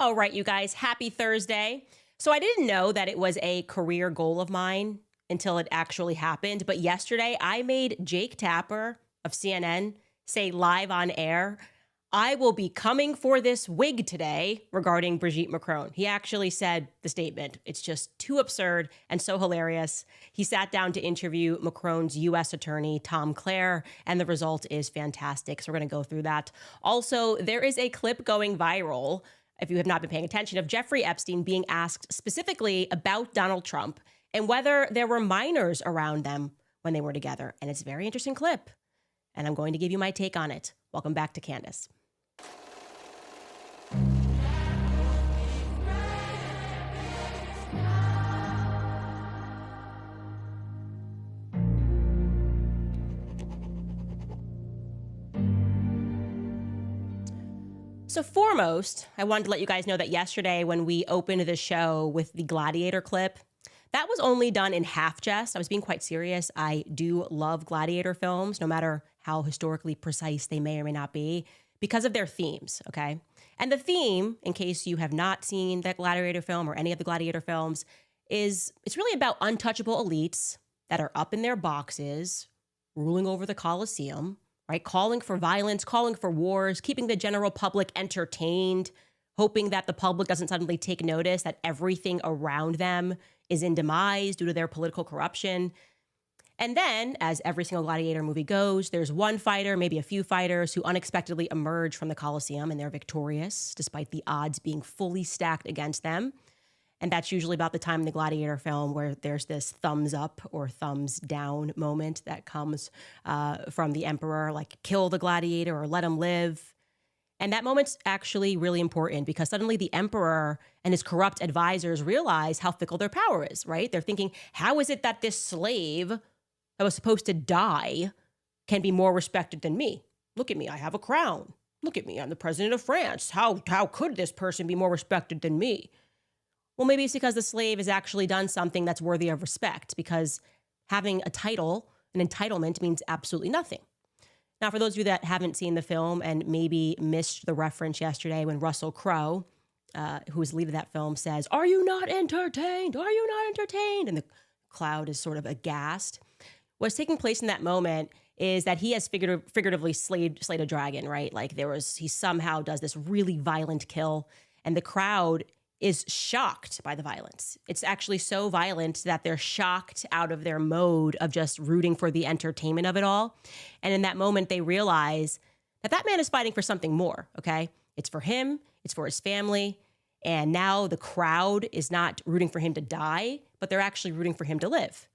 All right, you guys, happy Thursday. So I didn't know that it was a career goal of mine until it actually happened. But yesterday I made Jake Tapper of CNN say live on air, I will be coming for this wig today regarding Brigitte Macron. He actually said the statement. It's just too absurd and so hilarious. He sat down to interview Macron's U.S. attorney, Tom Clare, and the result is fantastic. So we're going to go through that. Also, there is a clip going viral, if you have not been paying attention, of Jeffrey Epstein being asked specifically about Donald Trump and whether there were minors around them when they were together. And it's a very interesting clip. And I'm going to give you my take on it. Welcome back to Candace. So foremost, I wanted to let you guys know that yesterday when we opened the show with the Gladiator clip, that was only done in half jest. I was being quite serious. I do love Gladiator films, no matter how historically precise they may or may not be, because of their themes, okay? And the theme, in case you have not seen that Gladiator film or any of the Gladiator films, is it's really about untouchable elites that are up in their boxes, ruling over the Colosseum, right? Calling for violence, calling for wars, keeping the general public entertained, hoping that the public doesn't suddenly take notice that everything around them is in demise due to their political corruption. And then, as every single Gladiator movie goes, there's one fighter, maybe a few fighters, who unexpectedly emerge from the Colosseum and they're victorious, despite the odds being fully stacked against them. And that's usually about the time in the Gladiator film where there's this thumbs up or thumbs down moment that comes from the emperor, like kill the gladiator or let him live. And that moment's actually really important because suddenly the emperor and his corrupt advisors realize how fickle their power is, right? They're thinking, how is it that this slave that was supposed to die can be more respected than me? Look at me, I have a crown. Look at me, I'm the president of France. How could this person be more respected than me? Well, maybe it's because the slave has actually done something that's worthy of respect, because having a title, an entitlement, means absolutely nothing. Now, for those of you that haven't seen the film and maybe missed the reference yesterday when Russell Crowe, who is the lead of that film, says, "Are you not entertained? Are you not entertained?" And the crowd is sort of aghast. What's taking place in that moment is that he has figuratively slayed a dragon, right? Like he somehow does this really violent kill, and the crowd is shocked by the violence. It's actually so violent that they're shocked out of their mode of just rooting for the entertainment of it all. And in that moment, they realize that that man is fighting for something more, okay? It's for him, it's for his family, and now the crowd is not rooting for him to die, but they're actually rooting for him to live.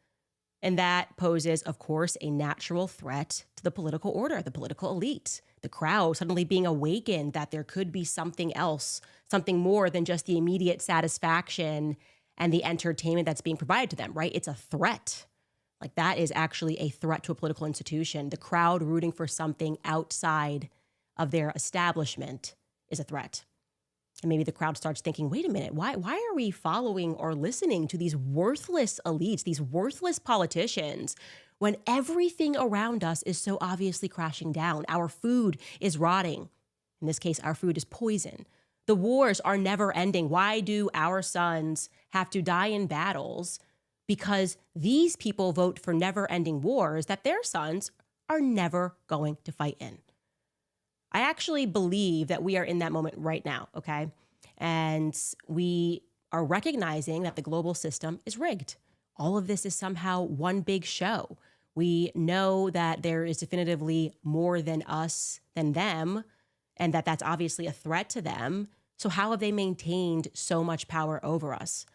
And that poses, of course, a natural threat to the political order, the political elite, the crowd suddenly being awakened that there could be something else, something more than just the immediate satisfaction and the entertainment that's being provided to them, right? It's a threat. Like that is actually a threat to a political institution. The crowd rooting for something outside of their establishment is a threat. And maybe the crowd starts thinking, wait a minute, why are we following or listening to these worthless elites, these worthless politicians, when everything around us is so obviously crashing down? Our food is rotting. In this case, our food is poison. The wars are never ending. Why do our sons have to die in battles? Because these people vote for never-ending wars that their sons are never going to fight in. I actually believe that we are in that moment right now, okay? And we are recognizing that the global system is rigged. All of this is somehow one big show. We know that there is definitively more than us, than them, and that that's obviously a threat to them. So how have they maintained so much power over us?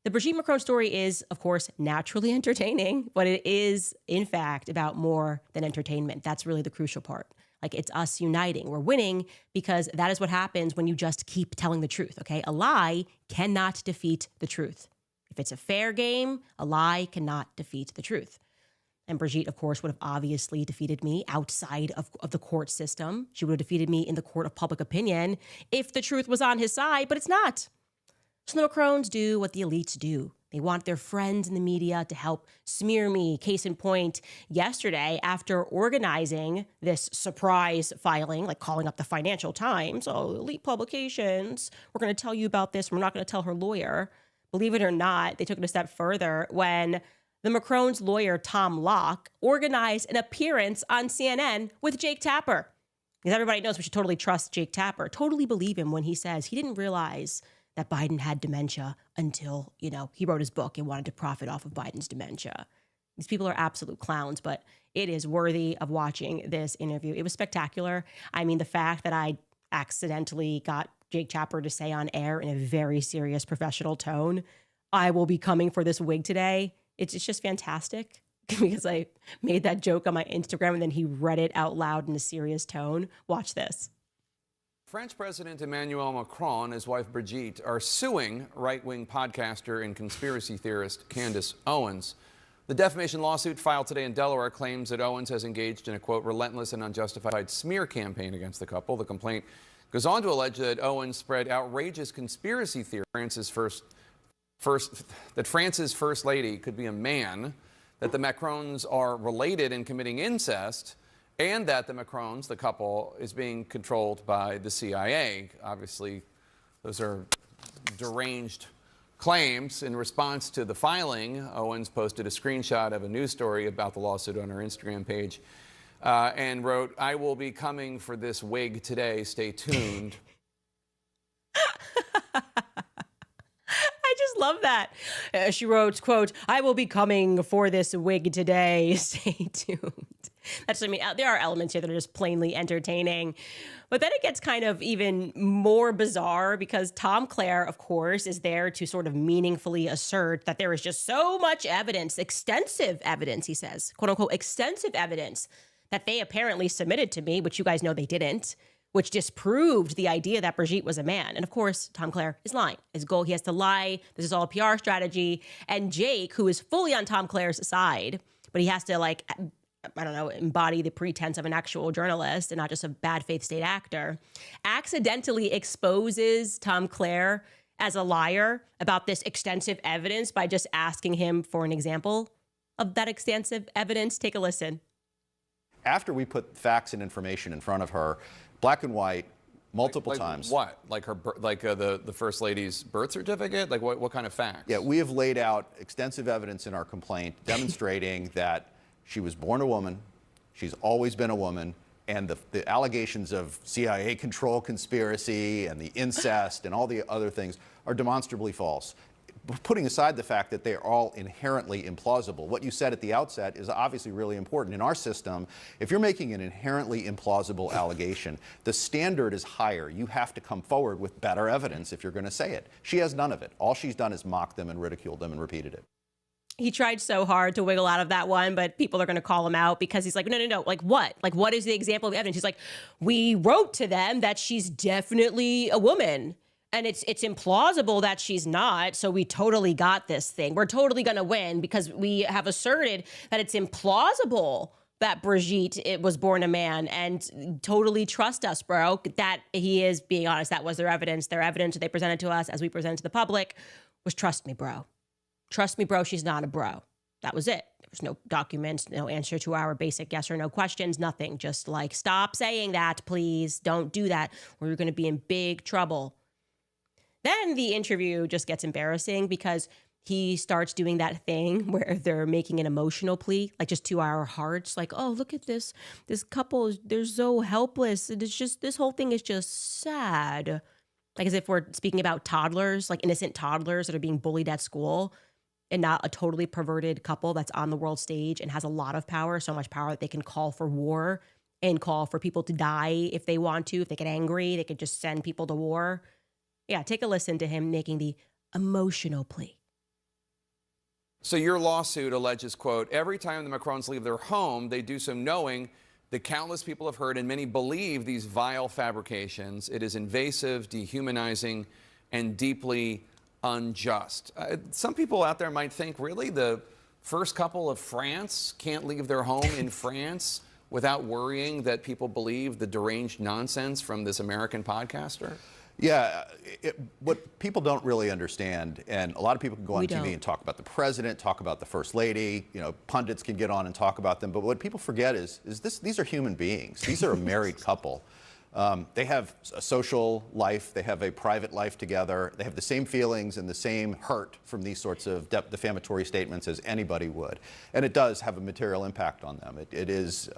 The Brigitte Macron story is, of course, naturally entertaining, but it is, in fact, about more than entertainment. That's really the crucial part. Like, it's us uniting. We're winning because that is what happens when you just keep telling the truth, okay? A lie cannot defeat the truth. If it's a fair game, a lie cannot defeat the truth. And Brigitte, of course, would have obviously defeated me outside of the court system. She would have defeated me in the court of public opinion if the truth was on his side, but it's not. So the Macrons do what the elites do. They want their friends in the media to help smear me. Case in point, yesterday, after organizing this surprise filing, like calling up the Financial Times, elite publications, we're going to tell you about this. We're not going to tell her lawyer. Believe it or not, they took it a step further when the Macron's lawyer, Tom Locke, organized an appearance on CNN with Jake Tapper. Because everybody knows we should totally trust Jake Tapper, totally believe him when he says he didn't realize that Biden had dementia until, he wrote his book and wanted to profit off of Biden's dementia. These people are absolute clowns, but it is worthy of watching this interview. It was spectacular. I mean, the fact that I accidentally got Jake Tapper to say on air in a very serious professional tone, I will be coming for this wig today. It's just fantastic because I made that joke on my Instagram and then he read it out loud in a serious tone. Watch this. French President Emmanuel Macron and his wife Brigitte are suing right-wing podcaster and conspiracy theorist Candace Owens. The defamation lawsuit filed today in Delaware claims that Owens has engaged in a, quote, relentless and unjustified smear campaign against the couple. The complaint goes on to allege that Owens spread outrageous conspiracy theories that France's first lady could be a man, that the Macrons are related in committing incest, and that the Macrons, the couple, is being controlled by the CIA. Obviously, those are deranged claims. In response to the filing, Owens posted a screenshot of a news story about the lawsuit on her Instagram page and wrote, "I will be coming for this wig today. Stay tuned." I just love that. She wrote, quote, "I will be coming for this wig today. Stay tuned." That's what I mean. There are elements here that are just plainly entertaining. But then it gets kind of even more bizarre because Tom Clare, of course, is there to sort of meaningfully assert that there is just so much evidence, extensive evidence, he says, quote unquote, extensive evidence that they apparently submitted to me, which you guys know they didn't, which disproved the idea that Brigitte was a man. And of course, Tom Clare is lying. His goal, he has to lie. This is all a PR strategy. And Jake, who is fully on Tom Clare's side, but he has to embody the pretense of an actual journalist and not just a bad faith state actor, accidentally exposes Tom Clare as a liar about this extensive evidence by just asking him for an example of that extensive evidence. Take a listen. After we put facts and information in front of her, black and white, multiple times. What? Like her, the first lady's birth certificate? Like what kind of facts? Yeah, we have laid out extensive evidence in our complaint demonstrating that she was born a woman, she's always been a woman, and the allegations of CIA control conspiracy and the incest and all the other things are demonstrably false. Putting aside the fact that they are all inherently implausible, what you said at the outset is obviously really important. In our system, if you're making an inherently implausible allegation, the standard is higher. You have to come forward with better evidence if you're going to say it. She has none of it. All she's done is mock them and ridicule them and repeated it. He tried so hard to wiggle out of that one, but people are going to call him out because he's like, no. Like what? Like what is the example of evidence? He's like, we wrote to them that she's definitely a woman. And it's implausible that she's not. So we totally got this thing. We're totally going to win because we have asserted that it's implausible that Brigitte was born a man, and totally trust us, bro, that he is being honest. That was their evidence. Their evidence that they presented to us as we presented to the public was trust me, bro. Trust me, bro, she's not a bro. That was it. There was no documents, no answer to our basic yes or no questions, nothing. Just like, stop saying that, please. Don't do that, or you're going to be in big trouble. Then the interview just gets embarrassing because he starts doing that thing where they're making an emotional plea, like just to our hearts, like, oh, look at this couple, they're so helpless. It's just, this whole thing is just sad. Like as if we're speaking about toddlers, like innocent toddlers that are being bullied at school, and not a totally perverted couple that's on the world stage and has a lot of power, so much power that they can call for war and call for people to die if they want to. If they get angry, they could just send people to war. Yeah, take a listen to him making the emotional plea. So your lawsuit alleges, quote, every time the Macrons leave their home, they do so knowing that countless people have heard and many believe these vile fabrications. It is invasive, dehumanizing, and deeply unjust. Some people out there might think, really, the first couple of France can't leave their home in France without worrying that people believe the deranged nonsense from this American podcaster? Yeah, what people don't really understand, and a lot of people can go on TV and talk about the president, talk about the first lady, pundits can get on and talk about them, but what people forget is these are human beings. These are a married couple. They have a social life, they have a private life together, they have the same feelings and the same hurt from these sorts of defamatory statements as anybody would. And it does have a material impact on them. It is,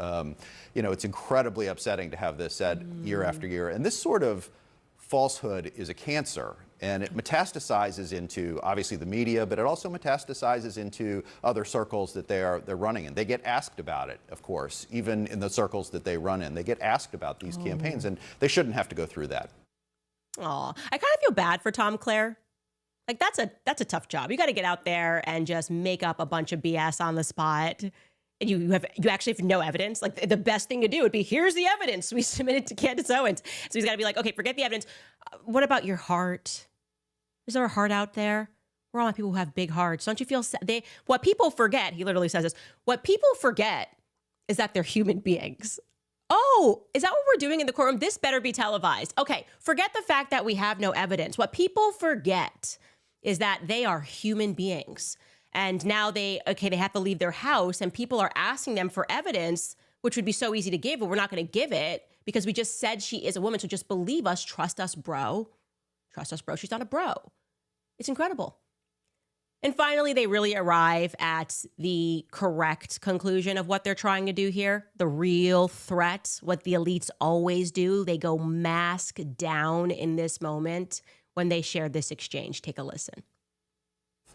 it's incredibly upsetting to have this said year after year. And this sort of falsehood is a cancer, and it metastasizes into, obviously, the media, but it also metastasizes into other circles that they're running in. They get asked about it, of course, even in the circles that they run in. They get asked about these campaigns, and they shouldn't have to go through that. Aw, I kind of feel bad for Tom Claire. Like, that's a tough job. You got to get out there and just make up a bunch of BS on the spot. And you actually have no evidence. Like, the best thing to do would be, here's the evidence we submitted to Candace Owens. So he's got to be like, okay, forget the evidence. What about your heart? Is there a heart out there? We're all people who have big hearts. Don't you feel sad? What people forget, he literally says this, what people forget is that they're human beings. Oh, is that what we're doing in the courtroom? This better be televised. Okay, forget the fact that we have no evidence. What people forget is that they are human beings. And now they have to leave their house, and people are asking them for evidence, which would be so easy to give, but we're not going to give it because we just said she is a woman. So just believe us. Trust us, bro. Trust us, bro. She's not a bro. It's incredible. And finally, they really arrive at the correct conclusion of what they're trying to do here. The real threat, what the elites always do. They go mask down in this moment when they share this exchange. Take a listen.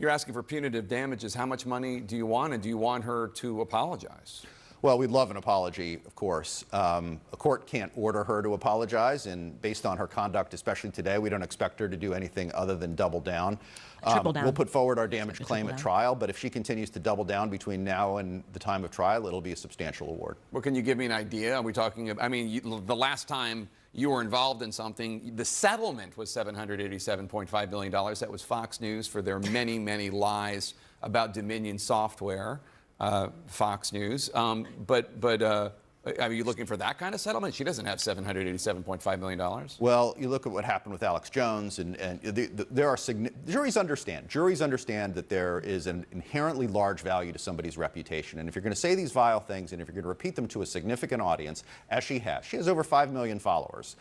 You're asking for punitive damages. How much money do you want, and do you want her to apologize? Well, we'd love an apology, of course. A court can't order her to apologize, and based on her conduct, especially today, we don't expect her to do anything other than double down. Triple down. We'll put forward our damage claim at trial, but if she continues to double down between now and the time of trial, it'll be a substantial award. Well, can you give me an idea? Are we talking, the last time you were involved in something, the settlement was $787.5 million. That was Fox News for their many, many lies about Dominion Software. Fox News, are you looking for that kind of settlement? She doesn't have $787.5 million. Well, you look at what happened with Alex Jones, and there are juries understand that there is an inherently large value to somebody's reputation, and if you're going to say these vile things, and if you're going to repeat them to a significant audience, as she has over 5 million followers.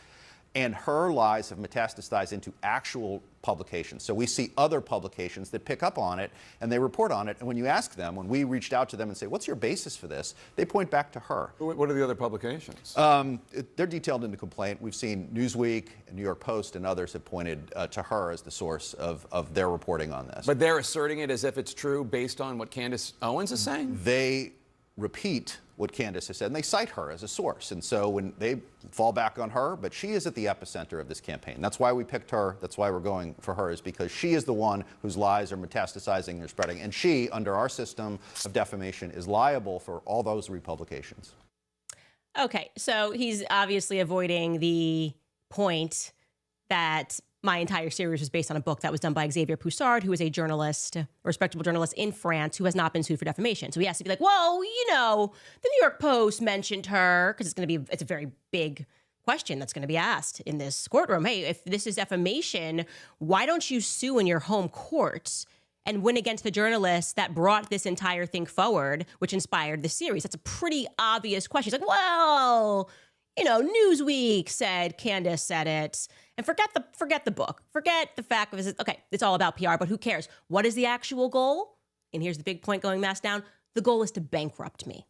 And her lies have metastasized into actual publications. So we see other publications that pick up on it and they report on it. And when you ask them, when we reached out to them and say, what's your basis for this? They point back to her. What are the other publications? They're detailed in the complaint. We've seen Newsweek and New York Post and others have pointed to her as the source of their reporting on this. But they're asserting it as if it's true based on what Candace Owens is saying? They repeat what Candace has said, and they cite her as a source. And so when they fall back on her, but she is at the epicenter of this campaign. That's why we picked her. That's why we're going for her, is because she is the one whose lies are metastasizing and spreading. And she, under our system of defamation, is liable for all those republications. Okay, so he's obviously avoiding the point that my entire series was based on a book that was done by Xavier Poussard, who is a journalist, a respectable journalist in France, who has not been sued for defamation. So he has to be like, well, the New York Post mentioned her, because it's a very big question that's going to be asked in this courtroom. Hey, if this is defamation, why don't you sue in your home courts and win against the journalists that brought this entire thing forward, which inspired the series? That's a pretty obvious question. He's like, well, Newsweek said, Candace said it. And forget the book. Forget the fact of it. Okay, it's all about PR, but who cares? What is the actual goal? And here's the big point going mask down. The goal is to bankrupt me.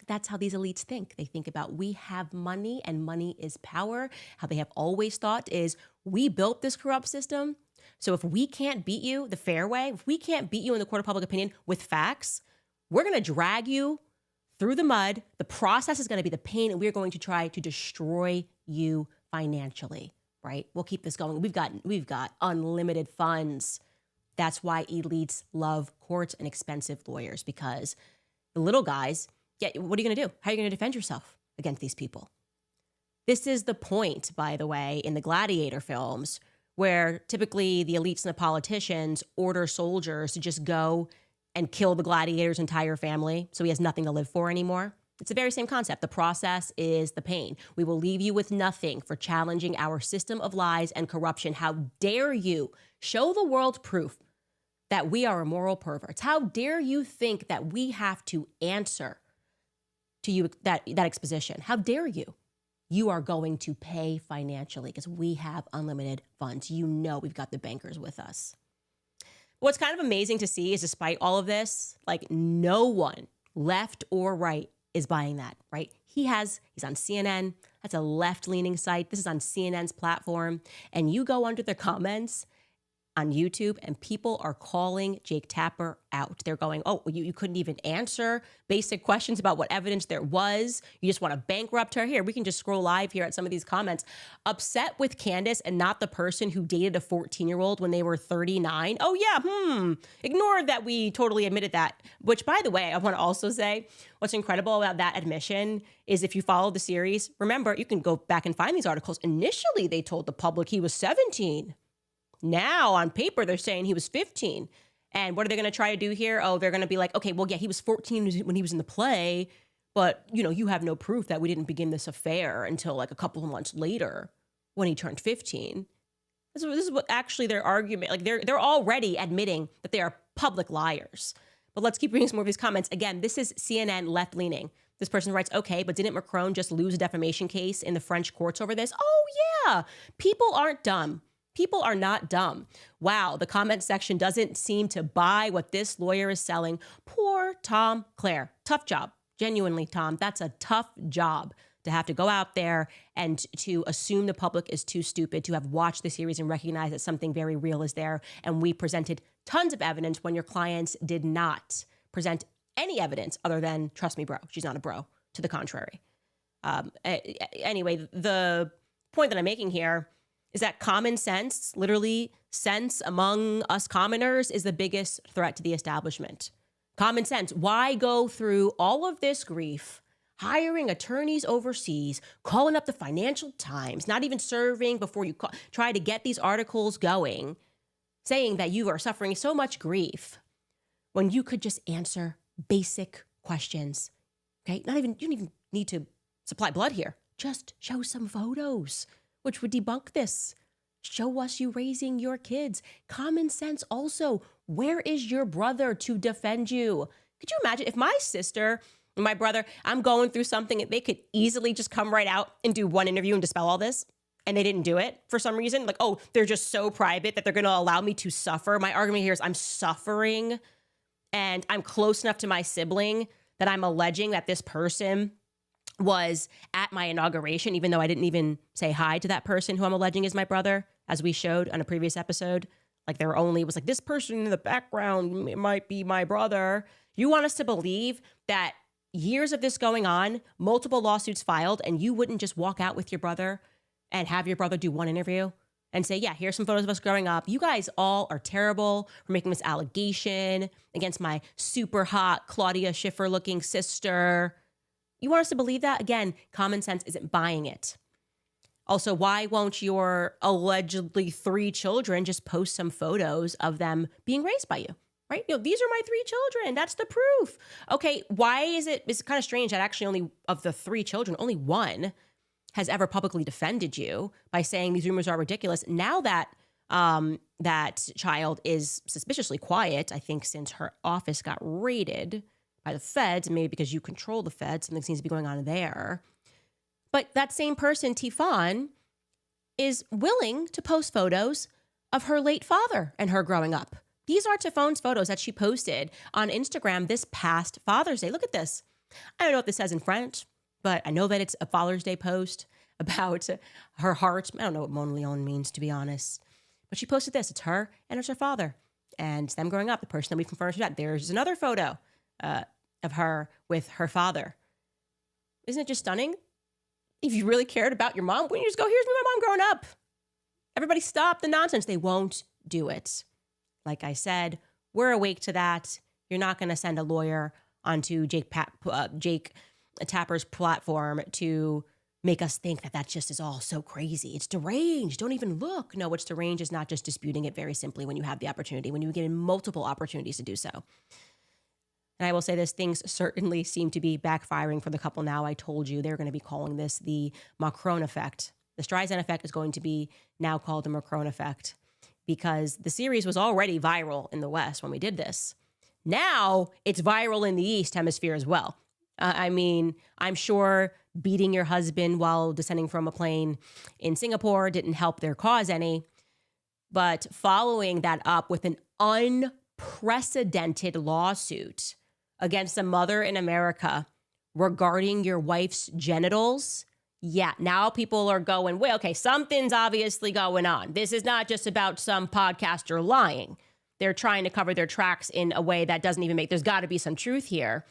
That's how these elites think. They think about, we have money and money is power. How they have always thought is, we built this corrupt system. So if we can't beat you the fair way, if we can't beat you in the court of public opinion with facts, we're going to drag you through the mud. The process is going to be the pain, and we're going to try to destroy you financially. Right? We'll keep this going. We've got unlimited funds. That's why elites love courts and expensive lawyers, because the little guys, what are you going to do? How are you going to defend yourself against these people? This is the point, by the way, in the gladiator films, where typically the elites and the politicians order soldiers to just go and kill the gladiator's entire family, so he has nothing to live for anymore. It's the very same concept. The process is the pain. We will leave you with nothing for challenging our system of lies and corruption. How dare you show the world proof that we are immoral perverts? How dare you think that we have to answer to you that exposition? How dare you? You are going to pay financially because we have unlimited funds. You know we've got the bankers with us. What's kind of amazing to see is despite all of this, like no one, left or right, is buying that, right? He's on CNN. That's a left-leaning site. This is on CNN's platform. And you go under the comments on YouTube and people are calling Jake Tapper out. They're going, oh, you couldn't even answer basic questions about what evidence there was. You just want to bankrupt her. Here, we can just scroll live here at some of these comments. Upset with Candace and not the person who dated a 14-year-old when they were 39. Oh yeah, ignored that we totally admitted that. Which, by the way, I want to also say what's incredible about that admission is if you follow the series, remember, you can go back and find these articles. Initially, they told the public he was 17. Now, on paper, they're saying he was 15. And what are they going to try to do here? Oh, they're going to be like, okay, well, yeah, he was 14 when he was in the play, but, you have no proof that we didn't begin this affair until like a couple of months later when he turned 15. This is what actually their argument, like they're already admitting that they are public liars. But let's keep reading some more of these comments. Again, this is CNN left-leaning. This person writes, okay, but didn't Macron just lose a defamation case in the French courts over this? Oh, yeah. People aren't dumb. People are not dumb. Wow, the comment section doesn't seem to buy what this lawyer is selling. Poor Tom Claire. Tough job. Genuinely, Tom, that's a tough job to have to go out there and to assume the public is too stupid to have watched the series and recognize that something very real is there. And we presented tons of evidence when your clients did not present any evidence other than, trust me, bro, she's not a bro. To the contrary. Anyway, the point that I'm making here is that common sense, literally sense among us commoners, is the biggest threat to the establishment. Common sense. Why go through all of this grief, hiring attorneys overseas, calling up the Financial Times, not even serving before you try to get these articles going, saying that you are suffering so much grief when you could just answer basic questions, okay? You don't even need to supply blood here. Just show some photos, which would debunk this. Show us you raising your kids. Common sense also. Where is your brother to defend you? Could you imagine if my sister and my brother, I'm going through something, they could easily just come right out and do one interview and dispel all this, and they didn't do it for some reason? Like, oh, they're just so private that they're going to allow me to suffer. My argument here is I'm suffering, and I'm close enough to my sibling that I'm alleging that this person was at my inauguration, even though I didn't even say hi to that person who I'm alleging is my brother, as we showed on a previous episode. Like it was like, this person in the background might be my brother. You want us to believe that years of this going on, multiple lawsuits filed, and you wouldn't just walk out with your brother and have your brother do one interview and say, yeah, here's some photos of us growing up. You guys all are terrible for making this allegation against my super hot Claudia Schiffer looking sister. You want us to believe that? Again, common sense isn't buying it. Also, why won't your allegedly 3 children just post some photos of them being raised by you, right? These are my 3 children. That's the proof. Okay, why is it's kind of strange that actually only of the 3 children, only 1 has ever publicly defended you by saying these rumors are ridiculous. Now that that child is suspiciously quiet, I think since her office got raided by the feds, maybe because you control the feds, something seems to be going on there. But that same person, Tifon, is willing to post photos of her late father and her growing up. These are Tifon's photos that she posted on Instagram this past Father's Day. Look at this. I don't know what this says in French, but I know that it's a Father's Day post about her heart. I don't know what Mona Leon means, to be honest. But she posted this. It's her and it's her father. And it's them growing up, the person that we've confirmed that. There's another photo of her with her father. Isn't it just stunning? If you really cared about your mom, wouldn't you just go, here's me, my mom growing up? Everybody stop the nonsense. They won't do it. Like I said, we're awake to that. You're not going to send a lawyer onto Jake Tapper's platform to make us think that that just is all so crazy. It's deranged. Don't even look. No, what's deranged is not just disputing it very simply when you have the opportunity, when you get multiple opportunities to do so. And I will say this, things certainly seem to be backfiring for the couple now. I told you they're going to be calling this the Macron effect. The Streisand effect is going to be now called the Macron effect because the series was already viral in the West when we did this. Now it's viral in the East hemisphere as well. I mean, I'm sure beating your husband while descending from a plane in Singapore didn't help their cause any. But following that up with an unprecedented lawsuit against a mother in America regarding your wife's genitals, yeah, now people are going, wait, okay, something's obviously going on. This is not just about some podcaster lying. They're trying to cover their tracks in a way that doesn't even make, there's got to be some truth here.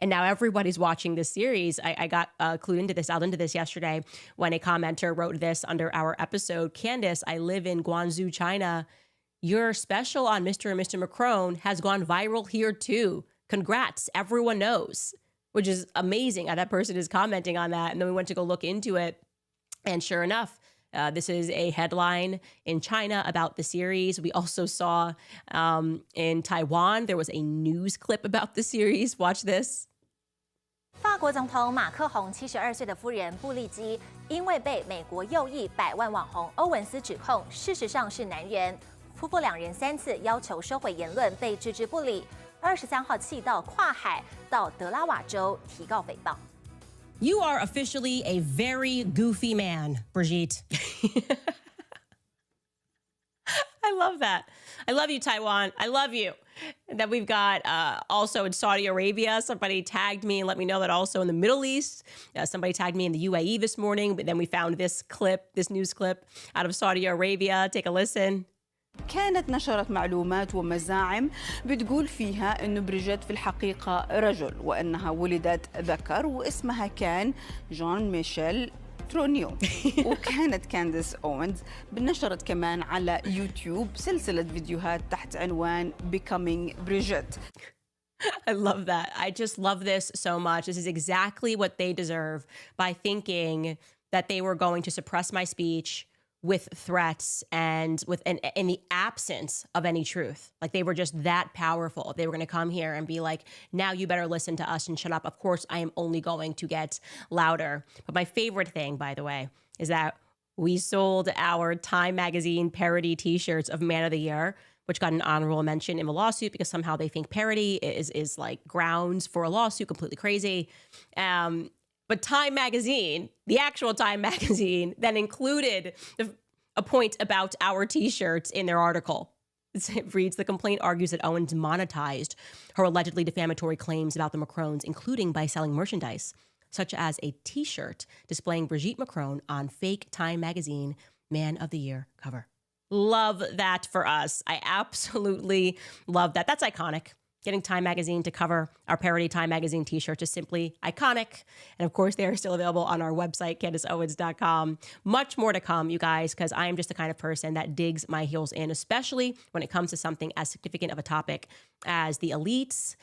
And now everybody's watching this series. I got clued into this, out into this yesterday when a commenter wrote this under our episode. Candace, I live in Guangzhou, China. Your special on Mr. and Mr. Macron has gone viral here too. Congrats, everyone knows, which is amazing. That person is commenting on that. And then we went to go look into it. And sure enough, this is a headline in China about the series. We also saw in Taiwan, there was a news clip about the series. Watch this. 法国总统马克宏72岁的夫人布丽基，因为被美国右翼百万网红欧文斯指控，事实上是男人。夫妇两人3次要求收回言论，被置之不理。23号气到跨海到德拉瓦州提告诽谤。You are officially a very goofy man, Brigitte. I love that. I love you, Taiwan. I love you. And then we've got also in Saudi Arabia, somebody tagged me and let me know that also in the Middle East, somebody tagged me in the UAE this morning. But then we found this clip, this news clip out of Saudi Arabia. Take a listen. كانت نشرت معلومات ومزاعم بتقول فيها إنه بريجيت في الحقيقة رجل وأنها ولدت ذكر واسمها كان جون ميشيل ترونيو. وكانت كانديس أوينز نشرت كمان على يوتيوب سلسلة فيديوهات تحت عنوان Becoming Brigitte. I love that. I just love this so much. This is exactly what they deserve by thinking that they were going to suppress my speech with threats and with in the absence of any truth. Like they were just that powerful. They were going to come here and be like, now you better listen to us and shut up. Of course, I am only going to get louder. But my favorite thing, by the way, is that we sold our Time Magazine parody t-shirts of Man of the Year, which got an honorable mention in the lawsuit because somehow they think parody is like grounds for a lawsuit, completely crazy. But Time Magazine, the actual Time Magazine, then included a point about our t-shirts in their article. It reads, the complaint argues that Owens monetized her allegedly defamatory claims about the Macrons, including by selling merchandise, such as a t-shirt displaying Brigitte Macron on fake Time Magazine Man of the Year cover. Love that for us. I absolutely love that. That's iconic. Getting Time Magazine to cover our parody Time Magazine t-shirt is simply iconic. And of course, they are still available on our website, CandaceOwens.com. Much more to come, you guys, because I am just the kind of person that digs my heels in, especially when it comes to something as significant of a topic as the elites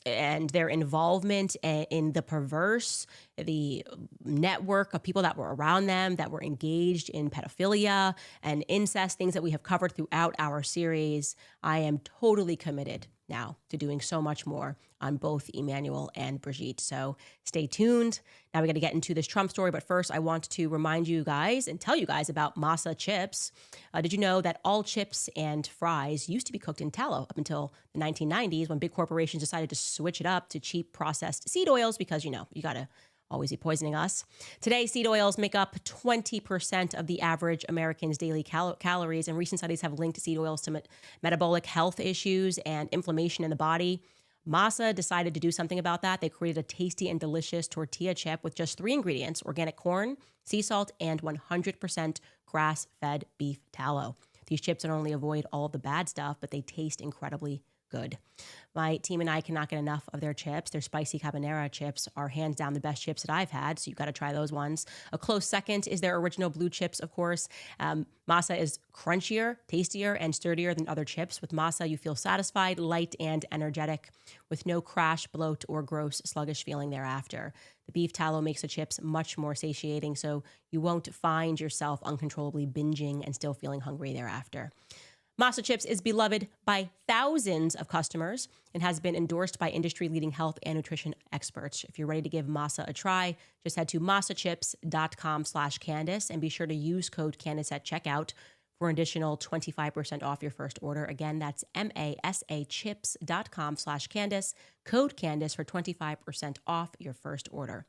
and their involvement in the perverse, the network of people that were around them that were engaged in pedophilia and incest, things that we have covered throughout our series. I am totally committed now to doing so much more on both Emmanuel and Brigitte. So stay tuned. Now we got to get into this Trump story. But first, I want to remind you guys and tell you guys about Masa chips. Did you know that all chips and fries used to be cooked in tallow up until the 1990s when big corporations decided to switch it up to cheap processed seed oils because, you know, you got to always be poisoning us. Today, seed oils make up 20% of the average American's daily calories, and recent studies have linked seed oils to metabolic health issues and inflammation in the body. Masa decided to do something about that. They created a tasty and delicious tortilla chip with just 3 ingredients: organic corn, sea salt, and 100% grass-fed beef tallow. These chips not only avoid all of the bad stuff, but they taste incredibly good. My team and I cannot get enough of their chips. Their spicy habanero chips are hands down the best chips that I've had, so you've got to try those ones. A close second is their original blue chips, of course. Masa is crunchier, tastier, and sturdier than other chips. With Masa, you feel satisfied, light, and energetic, with no crash, bloat, or gross, sluggish feeling thereafter. The beef tallow makes the chips much more satiating, so you won't find yourself uncontrollably binging and still feeling hungry thereafter. Masa Chips is beloved by thousands of customers and has been endorsed by industry-leading health and nutrition experts. If you're ready to give Masa a try, just head to masachips.com/Candace and be sure to use code Candace at checkout for an additional 25% off your first order. Again, that's masachips.com/Candace, code Candace for 25% off your first order.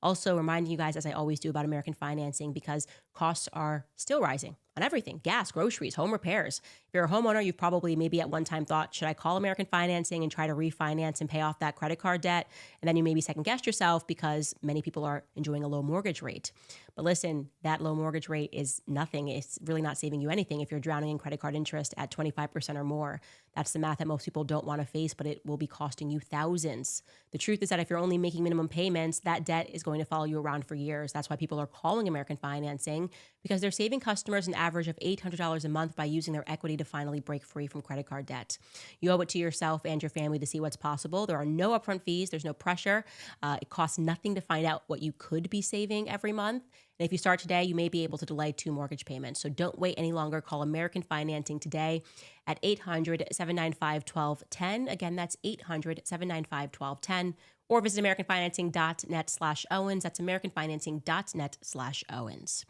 Also reminding you guys, as I always do, about American financing because costs are still rising on everything: gas, groceries, home repairs. If you're a homeowner, you've probably maybe at one time thought, should I call American financing and try to refinance and pay off that credit card debt? And then you maybe second guessed yourself because many people are enjoying a low mortgage rate. But listen, that low mortgage rate is nothing. It's really not saving you anything if you're drowning in credit card interest at 25% or more. That's the math that most people don't want to face, but it will be costing you thousands. The truth is that if you're only making minimum payments, that debt is going to follow you around for years. That's why people are calling American financing, because they're saving customers an average of $800 a month by using their equity to finally break free from credit card debt. You owe it to yourself and your family to see what's possible. There are no upfront fees. There's no pressure. It costs nothing to find out what you could be saving every month. And if you start today, you may be able to delay 2 mortgage payments. So don't wait any longer. Call American Financing today at 800-795-1210. Again, that's 800-795-1210. Or visit americanfinancing.net/Owens. That's americanfinancing.net/Owens.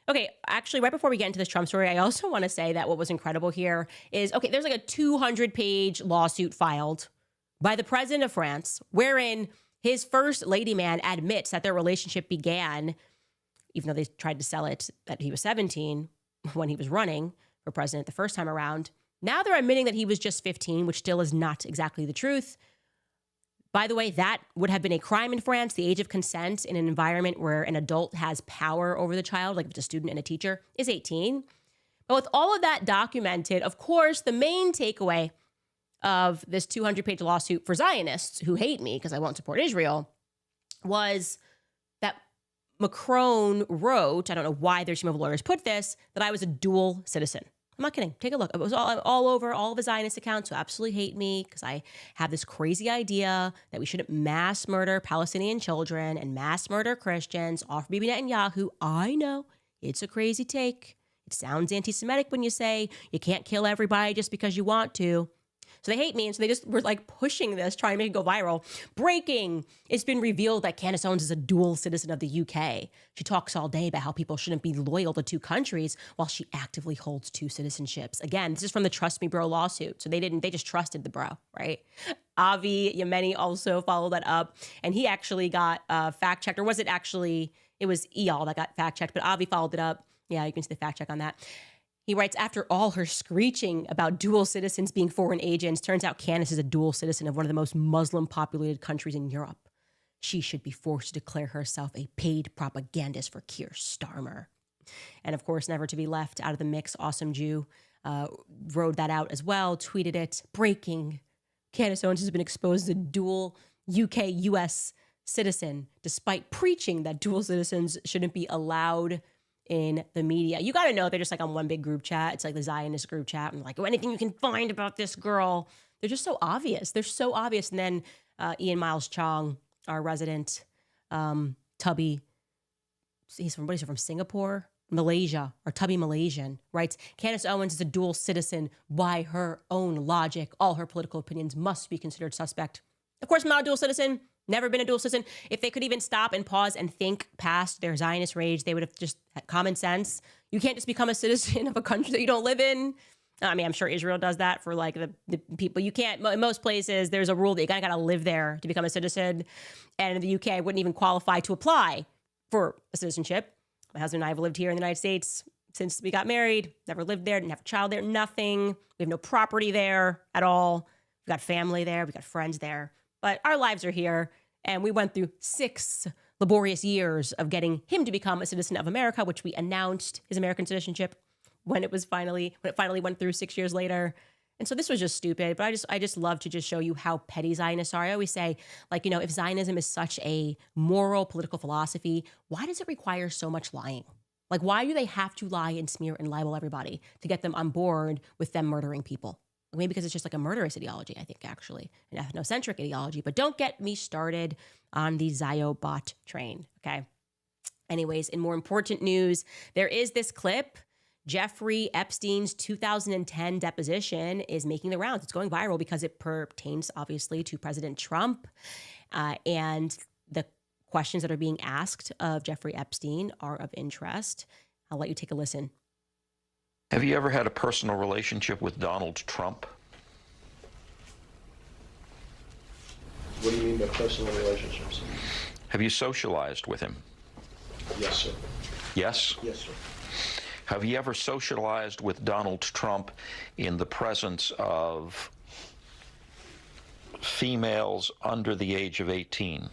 Okay, actually, right before we get into this Trump story, I also want to say that what was incredible here is, okay, there's like a 200-page lawsuit filed by the president of France, wherein his first lady man admits that their relationship began, even though they tried to sell it that he was 17 when he was running for president the first time around. Now they're admitting that he was just 15, which still is not exactly the truth. By the way, that would have been a crime in France. The age of consent in an environment where an adult has power over the child, like if it's a student and a teacher, is 18. But with all of that documented, of course, the main takeaway of this 200-page lawsuit for Zionists who hate me because I won't support Israel was that Macron wrote, I don't know why their team of lawyers put this, that I was a dual citizen. I'm not kidding. Take a look. It was all over all of the Zionist accounts who absolutely hate me because I have this crazy idea that we shouldn't mass murder Palestinian children and mass murder Christians, all for Bibi Netanyahu. I know it's a crazy take. It sounds anti-Semitic when you say you can't kill everybody just because you want to. So they hate me, and so they just were like pushing this, trying to make it go viral. Breaking! It's been revealed that Candace Owens is a dual citizen of the UK. She talks all day about how people shouldn't be loyal to 2 countries while she actively holds 2 citizenships. Again, this is from the Trust Me Bro lawsuit. So they just trusted the bro, right? Avi Yemeni also followed that up, and he actually got fact-checked, or was it actually, it was Eyal that got fact-checked, but Avi followed it up. Yeah, you can see the fact-check on that. He writes, after all her screeching about dual citizens being foreign agents, turns out Candace is a dual citizen of one of the most Muslim-populated countries in Europe. She should be forced to declare herself a paid propagandist for Keir Starmer. And of course, never to be left out of the mix, Awesome Jew wrote that out as well, tweeted it. Breaking. Candace Owens has been exposed as a dual UK-US citizen, despite preaching that dual citizens shouldn't be allowed in the media. You got to know they're just like on one big group chat. It's like the Zionist group chat. And like, oh, anything you can find about this girl. They're just so obvious. They're so obvious. And then Ian Miles Chong, our resident Tubby, he's from Singapore, Malaysia, or Tubby Malaysian, writes, Candace Owens is a dual citizen by her own logic. All her political opinions must be considered suspect. Of course, I'm not a dual citizen. Never been a dual citizen. If they could even stop and pause and think past their Zionist rage, they would have just had common sense. You can't just become a citizen of a country that you don't live in. I mean, I'm sure Israel does that for like the people. You can't, in most places, there's a rule that you got to live there to become a citizen. And in the UK, I wouldn't even qualify to apply for a citizenship. My husband and I have lived here in the United States since we got married, never lived there, didn't have a child there, nothing. We have no property there at all. We've got family there. We've got friends there. But our lives are here, and we went through 6 laborious years of getting him to become a citizen of America, which we announced his American citizenship when it finally went through 6 years later. And so this was just stupid, but I just love to just show you how petty Zionists are. I always say, like, if Zionism is such a moral political philosophy, why does it require so much lying? Like, why do they have to lie and smear and libel everybody to get them on board with them murdering people? Maybe because it's just like a murderous ideology, I think, actually, an ethnocentric ideology. But don't get me started on the Ziobot train, okay? Anyways, in more important news, there is this clip Jeffrey Epstein's 2010 deposition is making the rounds. It's going viral because it pertains, obviously, to President Trump. And the questions that are being asked of Jeffrey Epstein are of interest. I'll let you take a listen. Have you ever had a personal relationship with Donald Trump? What do you mean by personal relationships? Have you socialized with him? Yes, sir. Yes? Yes, sir. Have you ever socialized with Donald Trump in the presence of females under the age of 18?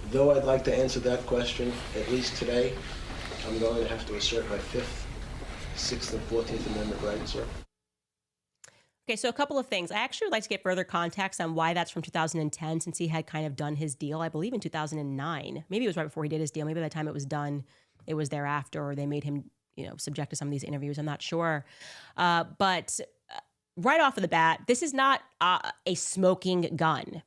Though I'd like to answer that question, at least today, I'm going to have to assert my 5th, 6th, and 14th Amendment rights, sir. Okay, so a couple of things. I actually would like to get further context on why that's from 2010, since he had kind of done his deal, I believe, in 2009. Maybe it was right before he did his deal. Maybe by the time it was done, it was thereafter, or they made him, subject to some of these interviews. I'm not sure. But right off of the bat, this is not a smoking gun.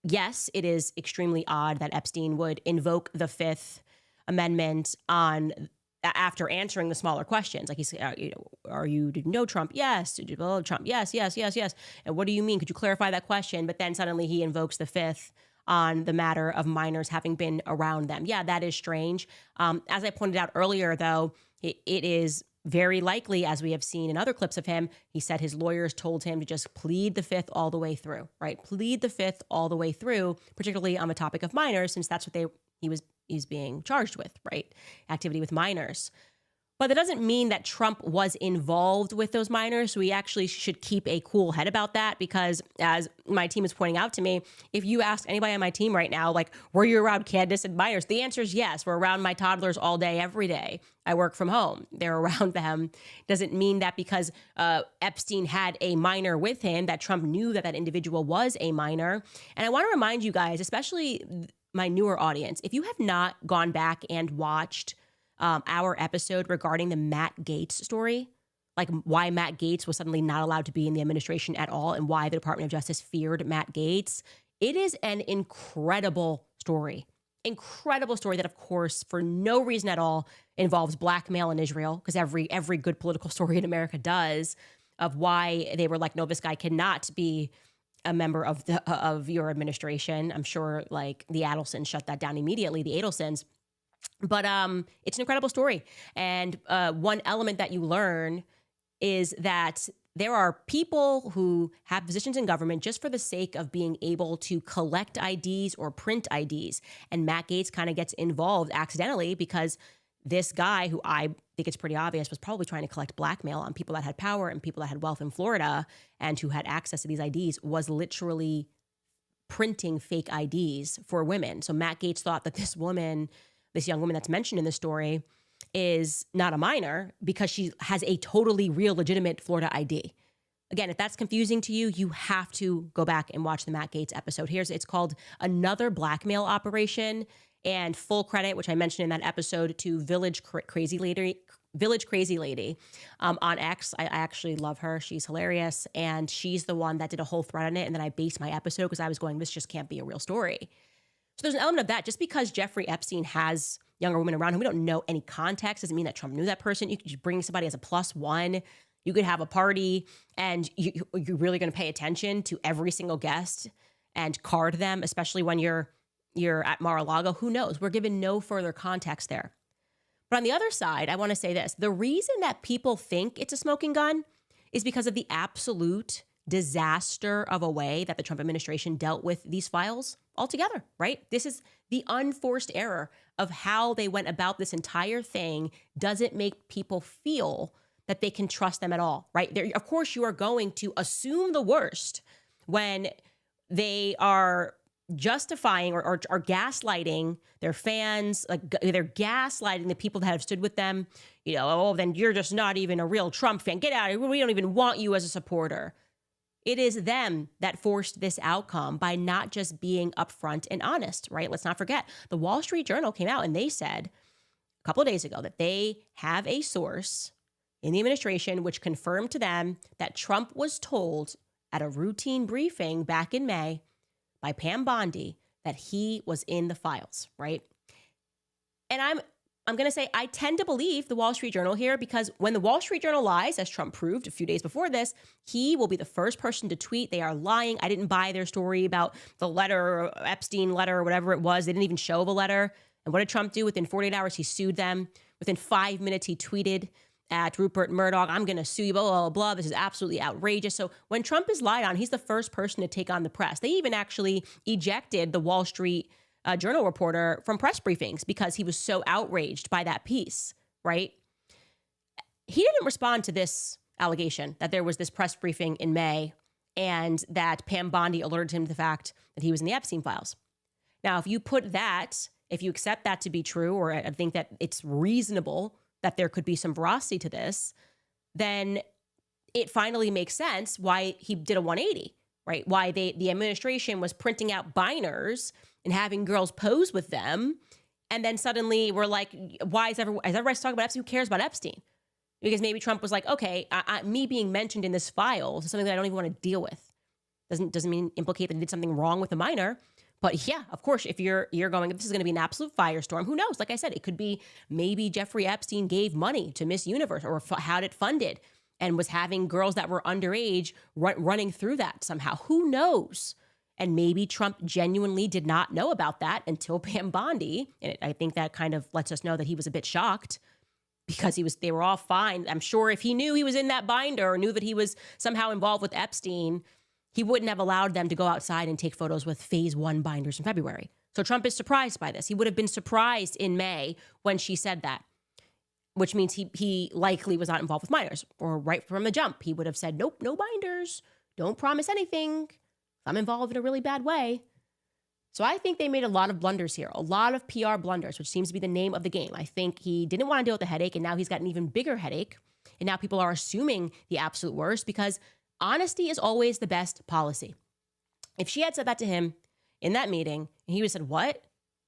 Yes, it is extremely odd that Epstein would invoke the Fifth Amendment after answering the smaller questions. Like he said, did you know Trump? Yes. Did you know Trump? Yes. And what do you mean? Could you clarify that question? But then suddenly he invokes the Fifth on the matter of minors having been around them. Yeah, that is strange. As I pointed out earlier, though, it is very likely, as we have seen in other clips of him, he said his lawyers told him to just plead the Fifth all the way through, right? Plead the Fifth all the way through, particularly on the topic of minors, since that's what he's being charged with, right? Activity with minors. But that doesn't mean that Trump was involved with those minors. So we actually should keep a cool head about that, because as my team is pointing out to me, if you ask anybody on my team right now, like, were you around Candace and minors? The answer is yes. We're around my toddlers all day, every day. I work from home. They're around them. Doesn't mean that because Epstein had a minor with him, that Trump knew that that individual was a minor. And I want to remind you guys, especially my newer audience, if you have not gone back and watched our episode regarding the Matt Gaetz story, like why Matt Gaetz was suddenly not allowed to be in the administration at all and why the Department of Justice feared Matt Gaetz, it is an incredible story. Incredible story that, of course, for no reason at all involves blackmail in Israel, because every good political story in America does, of why they were like, no, this guy cannot be a member of your administration. I'm sure like the Adelsons shut that down immediately, the Adelsons. But it's an incredible story. And one element that you learn is that there are people who have positions in government just for the sake of being able to collect IDs or print IDs. And Matt Gaetz kind of gets involved accidentally because this guy, who I think it's pretty obvious, was probably trying to collect blackmail on people that had power and people that had wealth in Florida and who had access to these IDs, was literally printing fake IDs for women. So Matt Gaetz thought that this young woman that's mentioned in the story, is not a minor because she has a totally real, legitimate Florida ID. Again, if that's confusing to you, you have to go back and watch the Matt Gaetz episode. It's called Another Blackmail Operation, and full credit, which I mentioned in that episode, to Village Crazy Lady on X. I actually love her. She's hilarious. And she's the one that did a whole thread on it. And then I based my episode because I was going, this just can't be a real story. So there's an element of that. Just because Jeffrey Epstein has younger women around whom we don't know any context doesn't mean that Trump knew that person. You could just bring somebody as a +1. You could have a party and you're really going to pay attention to every single guest and card them, especially when you're at Mar-a-Lago. Who knows? We're given no further context there. But on the other side, I want to say this. The reason that people think it's a smoking gun is because of the absolute disaster of a way that the Trump administration dealt with these files altogether, right? This is the unforced error of how they went about this entire thing. Doesn't make people feel that they can trust them at all, right? Of course, you are going to assume the worst when they are justifying or are gaslighting their fans, like they're gaslighting the people that have stood with them. Then you're just not even a real Trump fan. Get out of here. We don't even want you as a supporter. It is them that forced this outcome by not just being upfront and honest, right? Let's not forget, the Wall Street Journal came out and they said a couple of days ago that they have a source in the administration which confirmed to them that Trump was told at a routine briefing back in May by Pam Bondi that he was in the files, right? And I'm I'm going to say I tend to believe the Wall Street Journal here because when the Wall Street Journal lies, as Trump proved a few days before this, he will be the first person to tweet they are lying. I didn't buy their story about the letter, Epstein letter, or whatever it was. They didn't even show the letter. And what did Trump do? Within 48 hours, he sued them. Within 5 minutes, he tweeted at Rupert Murdoch, I'm going to sue you, blah, blah, blah. This is absolutely outrageous. So when Trump is lied on, he's the first person to take on the press. They even actually ejected the Wall Street Journal reporter from press briefings because he was so outraged by that piece, right? He didn't respond to this allegation that there was this press briefing in May and that Pam Bondi alerted him to the fact that he was in the Epstein files. Now, if you accept that to be true, or I think that it's reasonable that there could be some veracity to this, then it finally makes sense why he did a 180, right? Why the administration was printing out binders and having girls pose with them. And then suddenly we're like, why is everybody's talking about Epstein? Who cares about Epstein? Because maybe Trump was like, okay, me being mentioned in this file is something that I don't even want to deal with. Doesn't mean implicate that he did something wrong with a minor. But yeah, of course, if you're going, this is going to be an absolute firestorm. Who knows? Like I said, it could be maybe Jeffrey Epstein gave money to Miss Universe or had it funded and was having girls that were underage running through that somehow. Who knows? And maybe Trump genuinely did not know about that until Pam Bondi. And I think that kind of lets us know that he was a bit shocked because they were all fine. I'm sure if he knew he was in that binder or knew that he was somehow involved with Epstein, he wouldn't have allowed them to go outside and take photos with phase 1 binders in February. So Trump is surprised by this. He would have been surprised in May when she said that, which means he likely was not involved with minors. Or right from the jump, he would have said, nope, no binders. Don't promise anything. I'm involved in a really bad way. So I think they made a lot of blunders here, a lot of PR blunders, which seems to be the name of the game. I think he didn't want to deal with the headache, and now he's got an even bigger headache. And now people are assuming the absolute worst because honesty is always the best policy. If she had said that to him in that meeting, and he would have said, what?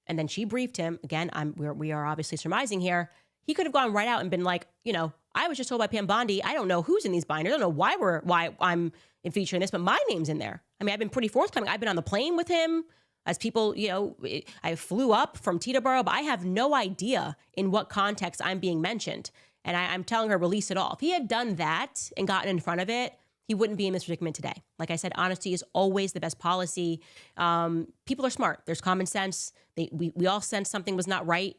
And then she briefed him, again, we are obviously surmising here, he could have gone right out and been like, I was just told by Pam Bondi, I don't know who's in these binders. I don't know why I'm featuring this, but my name's in there. I mean, I've been pretty forthcoming. I've been on the plane with him as people, I flew up from Teterboro, but I have no idea in what context I'm being mentioned. And I'm telling her, release it all. If he had done that and gotten in front of it, he wouldn't be in this predicament today. Like I said, honesty is always the best policy. People are smart. There's common sense. We all sense something was not right.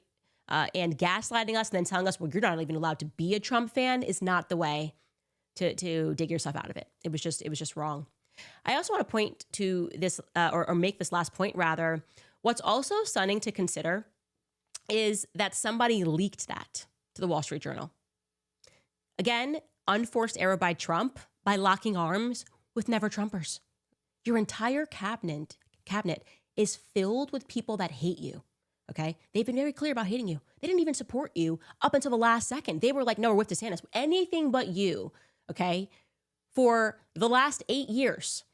And gaslighting us and then telling us, well, you're not even allowed to be a Trump fan is not the way to dig yourself out of it. It was just wrong. I also want to point to this, or make this last point rather. What's also stunning to consider is that somebody leaked that to the Wall Street Journal. Again, unforced error by Trump by locking arms with never Trumpers. Your entire cabinet is filled with people that hate you. Okay? They've been very clear about hating you. They didn't even support you up until the last second. They were like, no, we're with DeSantis. Anything but you. Okay? For the last 8 years.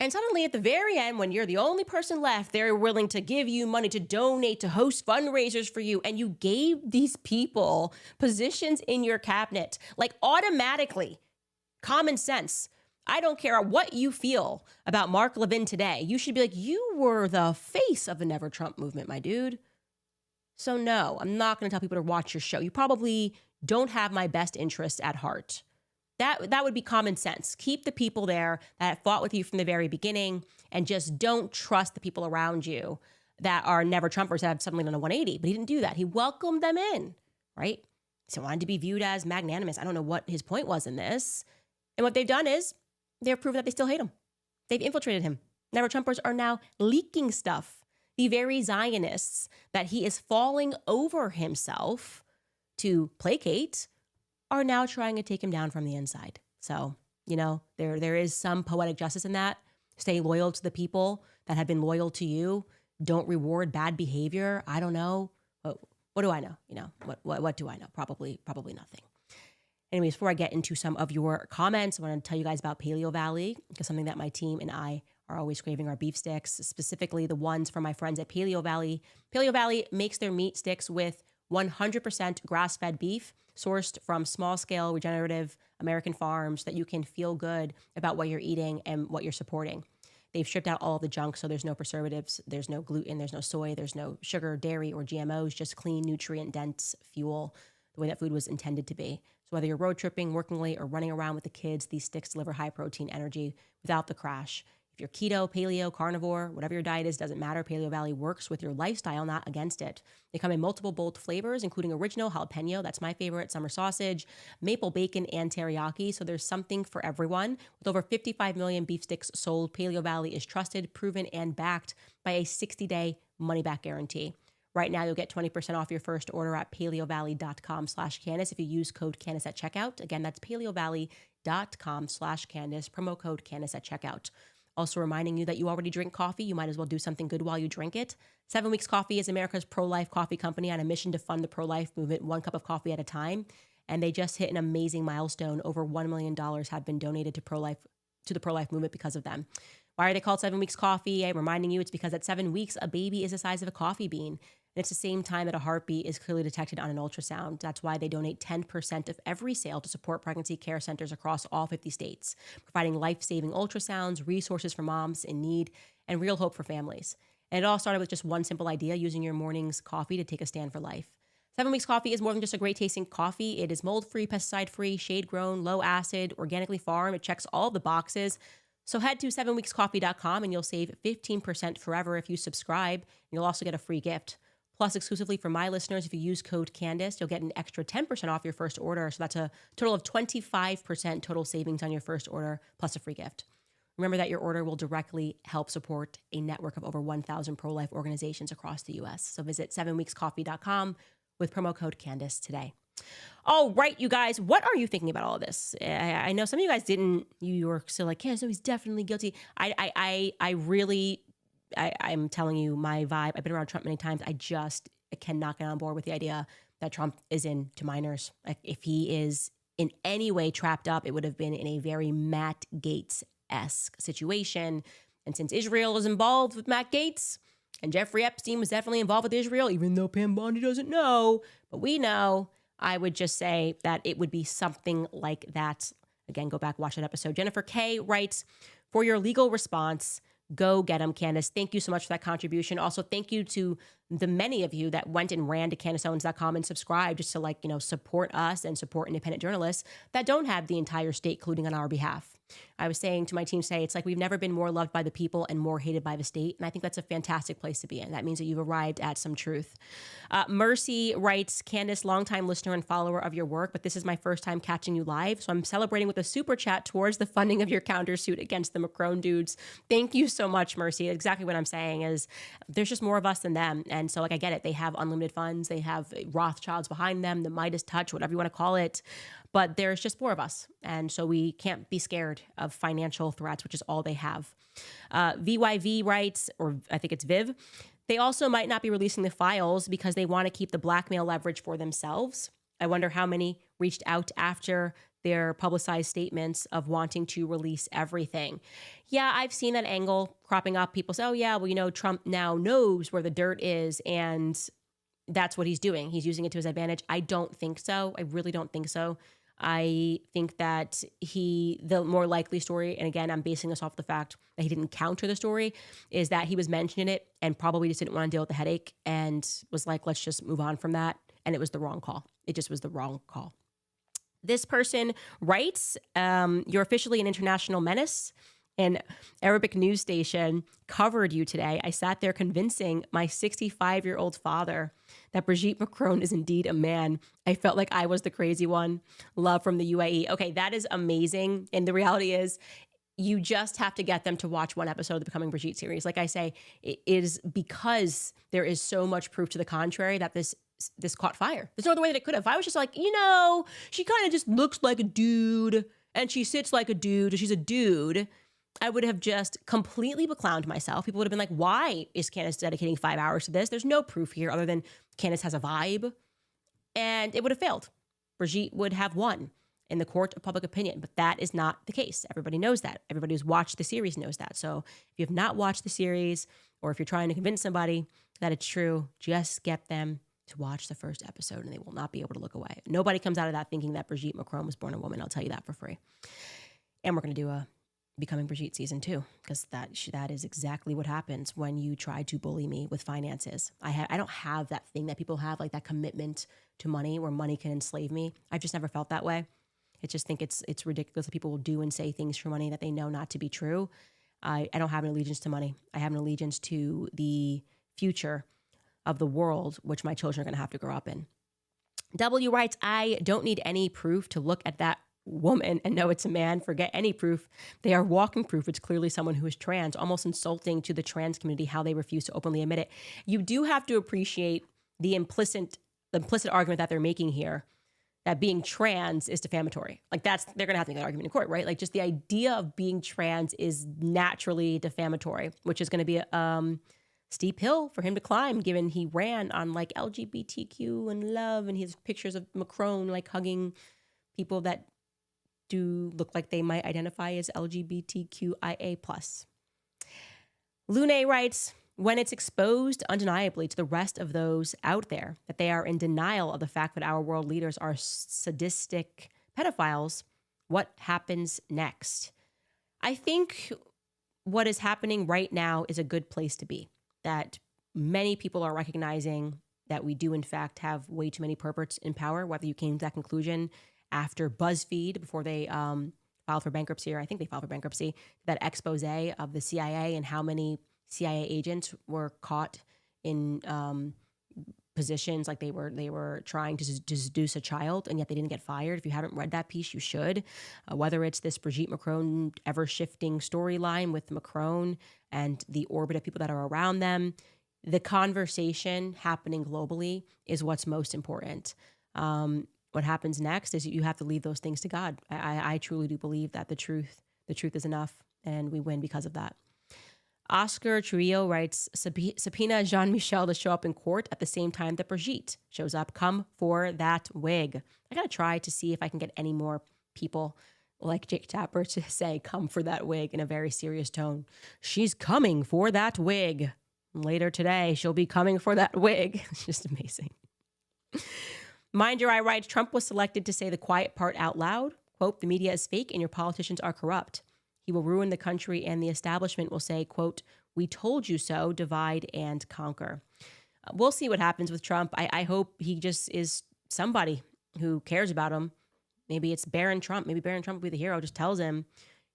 And suddenly at the very end, when you're the only person left, they're willing to give you money to donate, to host fundraisers for you. And you gave these people positions in your cabinet, like automatically. Common sense. I don't care what you feel about Mark Levin today. You should be like, you were the face of the Never Trump movement, my dude. So no, I'm not going to tell people to watch your show. You probably don't have my best interests at heart. That would be common sense. Keep the people there that fought with you from the very beginning and just don't trust the people around you that are Never Trumpers that have suddenly done a 180. But he didn't do that. He welcomed them in, right? So he wanted to be viewed as magnanimous. I don't know what his point was in this. And what they've done is they've proven that they still hate him. They've infiltrated him. Never Trumpers are now leaking stuff. The very Zionists that he is falling over himself to placate are now trying to take him down from the inside. So, there is some poetic justice in that. Stay loyal to the people that have been loyal to you. Don't reward bad behavior. I don't know. What do I know? What do I know? Probably nothing. Anyways, before I get into some of your comments, I want to tell you guys about Paleo Valley, because something that my team and I are always craving are beef sticks, specifically the ones from my friends at Paleo Valley. Paleo Valley makes their meat sticks with 100% grass-fed beef sourced from small-scale regenerative American farms that you can feel good about what you're eating and what you're supporting. They've stripped out all of the junk, so there's no preservatives, there's no gluten, there's no soy, there's no sugar, dairy, or GMOs, just clean, nutrient-dense fuel, the way that food was intended to be. So whether you're road tripping, working late, or running around with the kids, these sticks deliver high-protein energy without the crash. If you're keto, paleo, carnivore, whatever your diet is, doesn't matter. Paleo Valley works with your lifestyle, not against it. They come in multiple bold flavors, including original, jalapeno, that's my favorite, summer sausage, maple bacon, and teriyaki. So there's something for everyone. With over 55 million beef sticks sold, Paleo Valley is trusted, proven, and backed by a 60-day money-back guarantee. Right now, you'll get 20% off your first order at paleovalley.com/Candace if you use code Candace at checkout. Again, that's paleovalley.com/Candace, promo code Candace at checkout. Also reminding you that you already drink coffee. You might as well do something good while you drink it. 7 Weeks Coffee is America's pro-life coffee company on a mission to fund the pro-life movement, one cup of coffee at a time. And they just hit an amazing milestone. Over $1 million have been donated to the pro-life movement because of them. Why are they called 7 Weeks Coffee? I'm reminding you it's because at 7 weeks, a baby is the size of a coffee bean. And it's the same time that a heartbeat is clearly detected on an ultrasound. That's why they donate 10% of every sale to support pregnancy care centers across all 50 states, providing life-saving ultrasounds, resources for moms in need, and real hope for families. And it all started with just one simple idea, using your morning's coffee to take a stand for life. 7 Weeks Coffee is more than just a great tasting coffee. It is mold-free, pesticide-free, shade-grown, low acid, organically farmed. It checks all the boxes. So head to 7weekscoffee.com and you'll save 15% forever if you subscribe. And you'll also get a free gift. Plus, exclusively for my listeners, if you use code Candace, you'll get an extra 10% off your first order. So that's a total of 25% total savings on your first order, plus a free gift. Remember that your order will directly help support a network of over 1,000 pro-life organizations across the U.S. So visit 7weekscoffee.com with promo code Candace today. All right, you guys, what are you thinking about all of this? I know some of you guys didn't. You were still like, Candace, no, he's definitely guilty. I'm telling you my vibe. I've been around Trump many times. I cannot get on board with the idea that Trump is into minors. Like, if he is in any way trapped up, it would have been in a very Matt Gaetz-esque situation. And since Israel is involved with Matt Gaetz, and Jeffrey Epstein was definitely involved with Israel, even though Pam Bondi doesn't know, but we know, I would just say that it would be something like that. Again, go back, watch that episode. Jennifer K writes, for your legal response, go get them, Candace. Thank you so much for that contribution. Also, thank you to the many of you that went and ran to CandaceOwens.com and subscribed just to support us and support independent journalists that don't have the entire state colluding on our behalf. I was saying to my team today, it's like we've never been more loved by the people and more hated by the state. And I think that's a fantastic place to be in. That means that you've arrived at some truth. Mercy writes, Candace, longtime listener and follower of your work, but this is my first time catching you live. So I'm celebrating with a super chat towards the funding of your countersuit against the Macron dudes. Thank you so much, Mercy. Exactly what I'm saying is there's just more of us than them. And so I get it. They have unlimited funds. They have Rothschilds behind them, the Midas touch, whatever you want to call it. But there's just more of us. And so we can't be scared of financial threats, which is all they have. VYV writes, or I think it's Viv, they also might not be releasing the files because they want to keep the blackmail leverage for themselves. I wonder how many reached out after their publicized statements of wanting to release everything. Yeah, I've seen that angle cropping up. People say, oh yeah, well, Trump now knows where the dirt is and that's what he's doing. He's using it to his advantage. I don't think so. I really don't think so. I think that the more likely story, and again, I'm basing this off the fact that he didn't counter the story, is that he was mentioning it and probably just didn't want to deal with the headache and was like, let's just move on from that. And it was the wrong call. It just was the wrong call. This person writes, you're officially an international menace. An Arabic news station covered you today. I sat there convincing my 65-year-old father that Brigitte Macron is indeed a man. I felt like I was the crazy one. Love from the UAE. Okay, that is amazing. And the reality is, you just have to get them to watch one episode of the Becoming Brigitte series. Like I say, it is because there is so much proof to the contrary that this caught fire. There's no other way that it could have. If I was just like, she kind of just looks like a dude and she sits like a dude, or she's a dude, I would have just completely beclowned myself. People would have been like, why is Candace dedicating 5 hours to this? There's no proof here other than Candace has a vibe. And it would have failed. Brigitte would have won in the court of public opinion, but that is not the case. Everybody knows that. Everybody who's watched the series knows that. So if you have not watched the series, or if you're trying to convince somebody that it's true, just get them to watch the first episode and they will not be able to look away. Nobody comes out of that thinking that Brigitte Macron was born a woman. I'll tell you that for free. And we're going to do a Becoming Brigitte season 2, because that is exactly what happens when you try to bully me with finances. I don't have that thing that people have, like that commitment to money where money can enslave me. I've just never felt that way. I just think it's ridiculous that people will do and say things for money that they know not to be true. I don't have an allegiance to money. I have an allegiance to the future of the world, which my children are going to have to grow up in. W writes, I don't need any proof to look at that woman and know it's a man. Forget any proof. They are walking proof. It's clearly someone who is trans, almost insulting to the trans community how they refuse to openly admit it. You do have to appreciate the implicit argument that they're making here, that being trans is defamatory. Like they're going to have to make that argument in court, right? Like just the idea of being trans is naturally defamatory, which is going to be a steep hill for him to climb, given he ran on like LGBTQ and love, and he has pictures of Macron like hugging people that do look like they might identify as LGBTQIA+. Lune writes, when it's exposed undeniably to the rest of those out there that they are in denial of the fact that our world leaders are sadistic pedophiles, what happens next? I think what is happening right now is a good place to be, that many people are recognizing that we do in fact have way too many perverts in power, whether you came to that conclusion after BuzzFeed, before they filed for bankruptcy, or I think they filed for bankruptcy, that expose of the CIA and how many CIA agents were caught in positions like they were trying to seduce a child, and yet they didn't get fired. If you haven't read that piece, you should. Whether it's this Brigitte Macron ever-shifting storyline with Macron and the orbit of people that are around them, the conversation happening globally is what's most important. What happens next is you have to leave those things to God. I truly do believe that the truth is enough, and we win because of that. Oscar Trujillo writes, subpoena Jean-Michel to show up in court at the same time that Brigitte shows up. Come for that wig. I got to try to see if I can get any more people like Jake Tapper to say, come for that wig in a very serious tone. She's coming for that wig. Later today, she'll be coming for that wig. It's just amazing. Mind Your Eye writes, Trump was selected to say the quiet part out loud. Quote, the media is fake and your politicians are corrupt. He will ruin the country and the establishment will say, quote, we told you so, divide and conquer. We'll see what happens with Trump. I hope he just is somebody who cares about him. Maybe it's Barron Trump. Maybe Barron Trump will be the hero. Just tells him,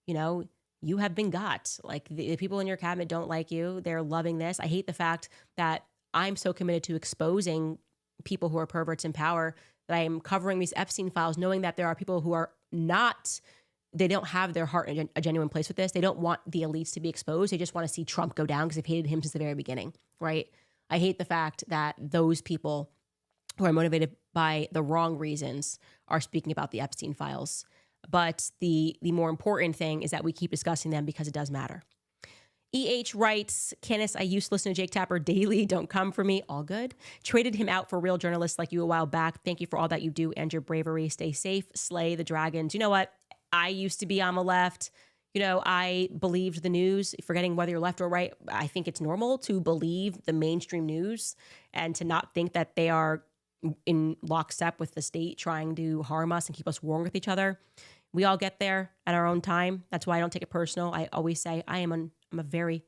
you know, you have been got. Like the people in your cabinet don't like you. They're loving this. I hate the fact that I'm so committed to exposing people who are perverts in power that I am covering these Epstein files, knowing that there are people who are not, they don't have their heart in a genuine place with this. They don't want the elites to be exposed. They just want to see Trump go down because they've hated him since the very beginning, right? I hate the fact that those people who are motivated by the wrong reasons are speaking about the Epstein files. But the more important thing is that we keep discussing them because it does matter. EH writes, Candace, I used to listen to Jake Tapper daily. Don't come for me. All good. Traded him out for real journalists like you a while back. Thank you for all that you do and your bravery. Stay safe. Slay the dragons. You know what? I used to be on the left. You know, I believed the news, forgetting whether you're left or right. I think it's normal to believe the mainstream news and to not think that they are in lockstep with the state trying to harm us and keep us warring with each other. We all get there at our own time. That's why I don't take it personal. I always say I'm a very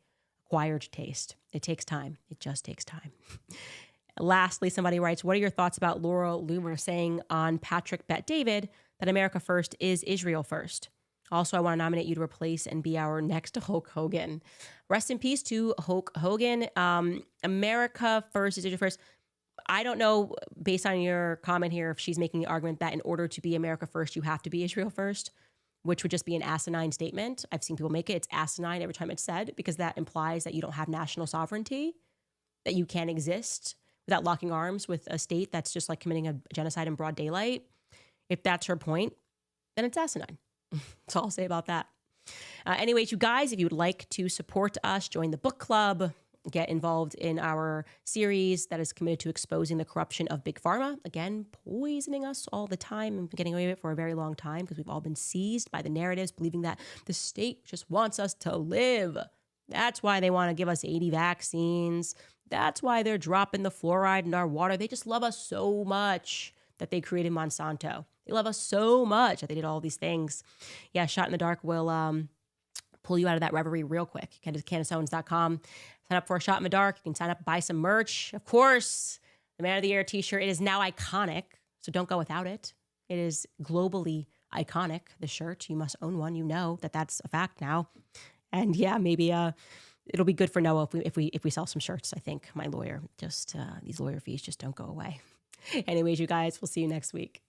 acquired taste. It takes time. It just takes time. Lastly, somebody writes, what are your thoughts about Laura Loomer saying on Patrick Bet David that America first is Israel first? Also, I want to nominate you to replace and be our next Hulk Hogan. Rest in peace to Hulk Hogan. America first is Israel first. I don't know, based on your comment here, if she's making the argument that in order to be America first, you have to be Israel first, which would just be an asinine statement. I've seen people make it. It's asinine every time it's said, because that implies that you don't have national sovereignty, that you can't exist without locking arms with a state that's just like committing a genocide in broad daylight. If that's her point, then it's asinine. That's all I'll say about that. Anyways, you guys, if you would like to support us, join the book club, get involved in our series that is committed to exposing the corruption of Big Pharma. Again, poisoning us all the time and getting away with it for a very long time because we've all been seized by the narratives, believing that the state just wants us to live. That's why they want to give us 80 vaccines. That's why they're dropping the fluoride in our water. They just love us so much that they created Monsanto. They love us so much that they did all these things. Yeah, Shot in the Dark will pull you out of that reverie real quick. You can go to CandaceOwens.com, sign up for a shot in the dark. You can sign up, buy some merch. Of course, the Man of the Year t-shirt, it is now iconic, so don't go without it. It is globally iconic, the shirt. You must own one. You know that that's a fact now. And yeah, maybe it'll be good for Noah if we sell some shirts. I think my lawyer, just these lawyer fees just don't go away. Anyways, you guys, we'll see you next week.